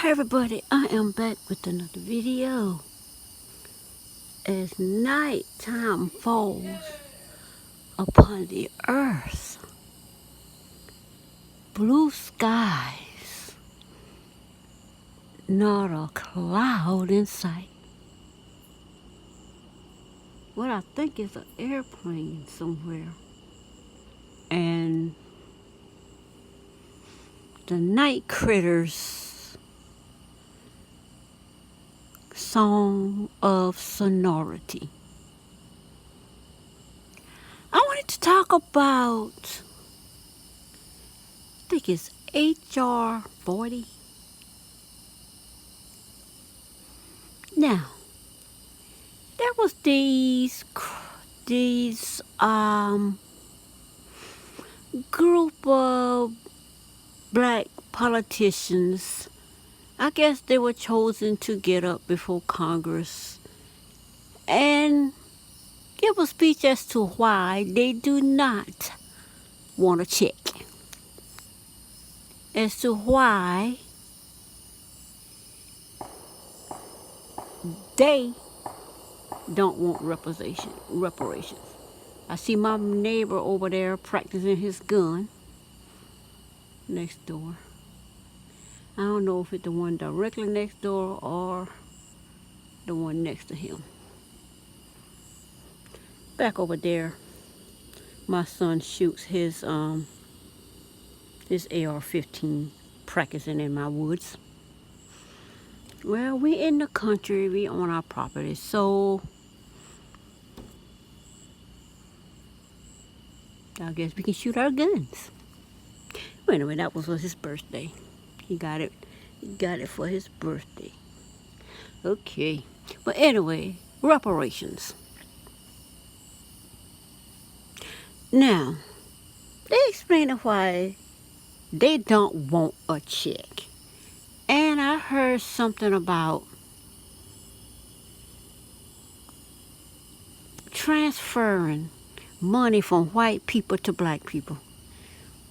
Hi everybody, I am back with another video. As nighttime falls upon the earth, blue skies, not a cloud in sight. What I think is an airplane somewhere. And the night critters' song of sonority. I wanted to talk about, I think it's HR40. Now, there was these group of black politicians. I guess they were chosen to get up before Congress and give a speech as to why they do not want a check. As to why they don't want reparations. I see my neighbor over there practicing his gun next door. I don't know if it's the one directly next door or the one next to him. Back over there, my son shoots his AR-15 practicing in my woods. Well, we in the country, we own our property, so I guess we can shoot our guns. Well, anyway, that was his birthday. He got it for his birthday. Okay. But anyway, reparations. Now, they explain why they don't want a check. And I heard something about transferring money from white people to black people.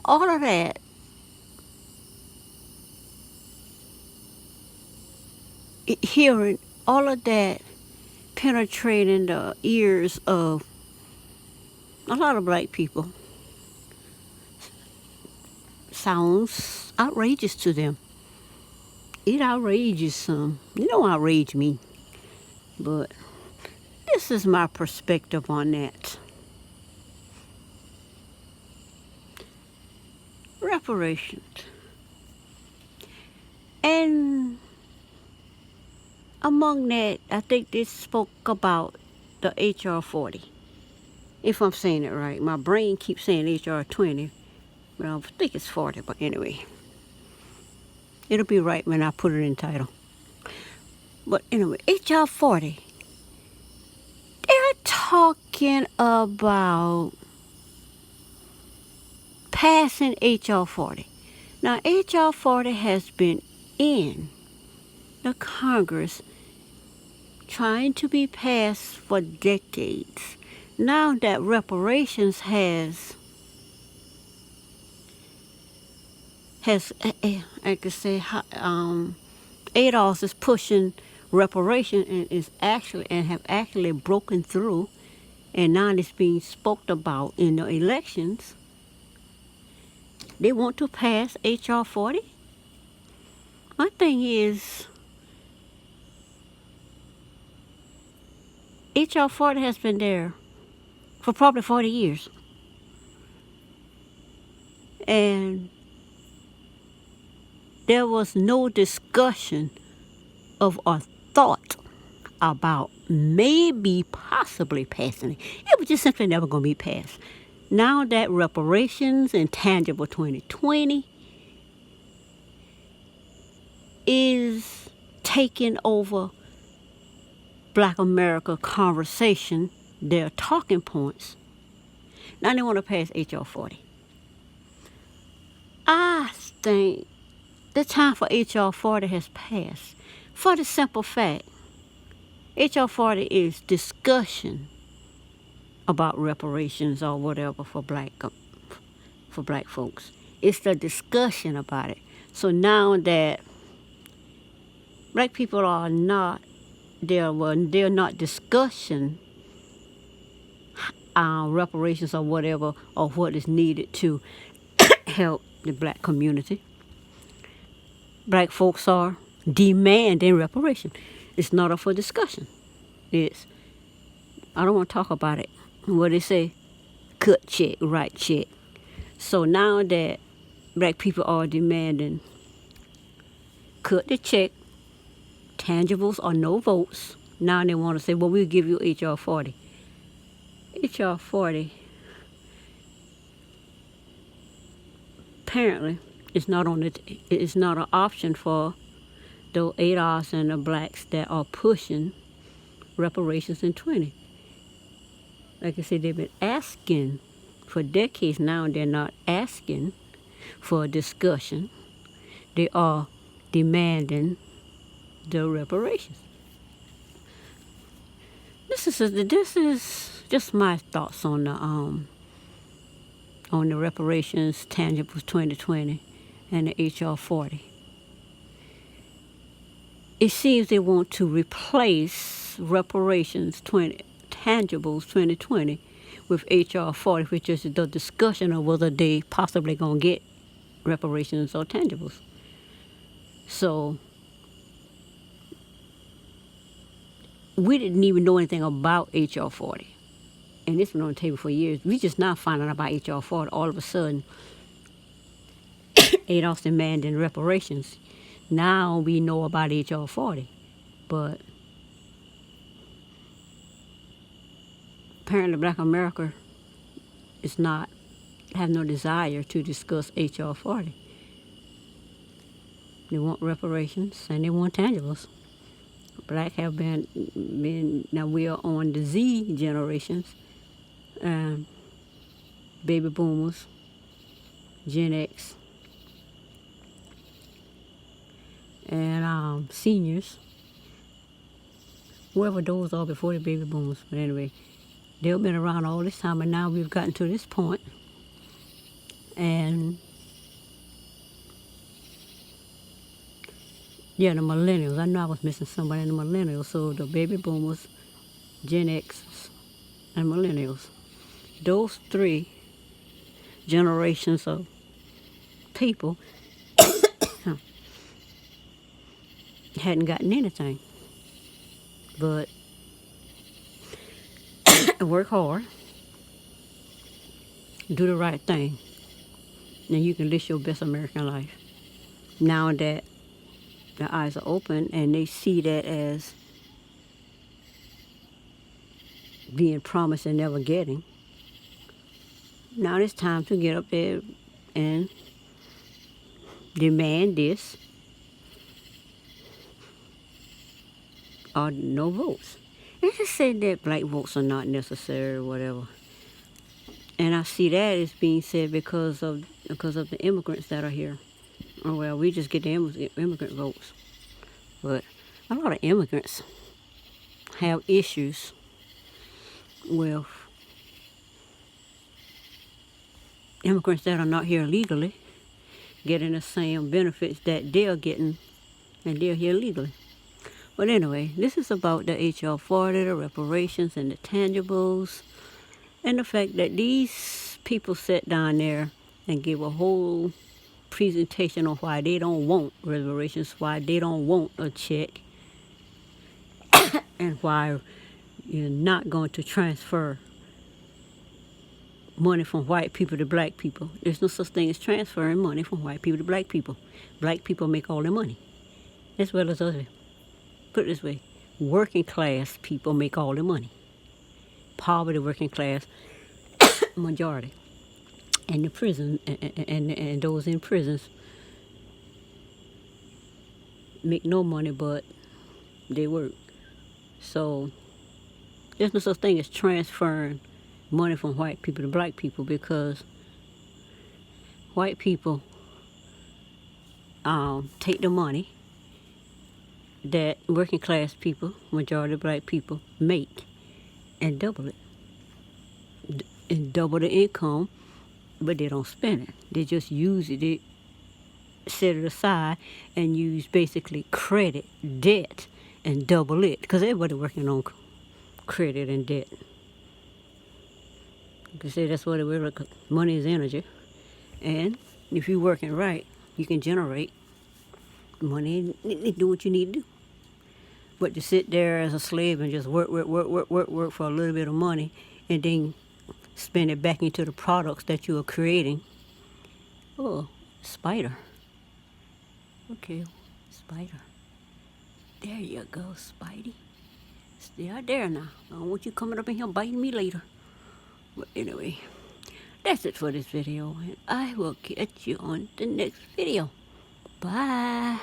All of that hearing all of that penetrating the ears of a lot of black people sounds outrageous to them. It outrages some. It don't outrage me. But this is my perspective on that. Reparations. And among that, I think they spoke about the HR40. If I'm saying it right. My brain keeps saying HR20. But I think it's 40. But anyway. It'll be right when I put it in the title. But anyway, HR40. They're talking about passing HR40. Now, HR40 has been in the Congress trying to be passed for decades. Now that reparations has I could say, ADOS is pushing reparation and have actually broken through, and now it's being spoken about in the elections. They want to pass HR40. My thing is, HR40 has been there for probably 40 years. And there was no discussion of a thought about maybe possibly passing it. It was just simply never going to be passed. Now that reparations and tangible 2020 is taking over Black America conversation, their talking points, now they want to pass HR40. I think the time for HR40 has passed. For the simple fact, HR40 is discussion about reparations or whatever for black folks. It's the discussion about it. So now that Black people are not, they're not discussing reparations or whatever, or what is needed to help the black community. Black folks are demanding reparation. It's not up for discussion. It's, I don't want to talk about it. What they say, cut check, write check. So now that black people are demanding cut the check, tangibles or no votes, now they want to say, well, we'll give you HR40. HR40 apparently it's not on it's not an option for those ADOS and the blacks that are pushing reparations in 20. Like I said, they've been asking for decades now, and they're not asking for a discussion. They are demanding the reparations. This is just my thoughts on the reparations tangibles 2020 and the HR40. It seems they want to replace reparations tangibles 2020 with HR40, which is the discussion of whether they possibly gonna get reparations or tangibles. So we didn't even know anything about HR40. And it's been on the table for years. We just now finding out about HR40 all of a sudden. ADOS demanding reparations. Now we know about HR40. But apparently Black America is not, have no desire to discuss HR40. They want reparations and they want tangibles. Black have been now we are on the Z generations, baby boomers, Gen X, and seniors, whoever those are before the baby boomers. But anyway, they've been around all this time, and now we've gotten to this point, and yeah, the millennials. I know I was missing somebody in the millennials. So the baby boomers, Gen X, and millennials. Those three generations of people hadn't gotten anything. But work hard, do the right thing, and you can live your best American life. Now that their eyes are open and they see that as being promised and never getting, now it's time to get up there and demand this or no votes. And just say that black votes are not necessary or whatever. And I see that as being said because of the immigrants that are here. Oh, well, we just get the immigrant votes. But a lot of immigrants have issues with immigrants that are not here legally getting the same benefits that they're getting, and they're here legally. But anyway, this is about the HR40, the reparations, and the tangibles, and the fact that these people sat down there and gave a whole presentation on why they don't want reparations, why they don't want a check, and why you're not going to transfer money from white people to black people. There's no such thing as transferring money from white people to black people. Black people make all their money, as well as others. Put it this way, working class people make all their money. Poverty, working class, majority. And the prison, and those in prisons make no money, but they work. So there's no such thing as transferring money from white people to black people, because white people take the money that working class people, majority black people, make and double it. And double the income, but they don't spend it. They just use it. set it aside and use basically credit, debt, and double it. Because everybody working on credit and debt. You can say that's what it really, money is energy. And if you're working right, you can generate money and do what you need to do. But to sit there as a slave and just work for a little bit of money and then spend it back into the products that you are creating. Oh, spider. Okay, spider. There you go, Spidey. Stay out there now. I don't want you coming up in here biting me later. But anyway, that's it for this video. And I will catch you on the next video. Bye.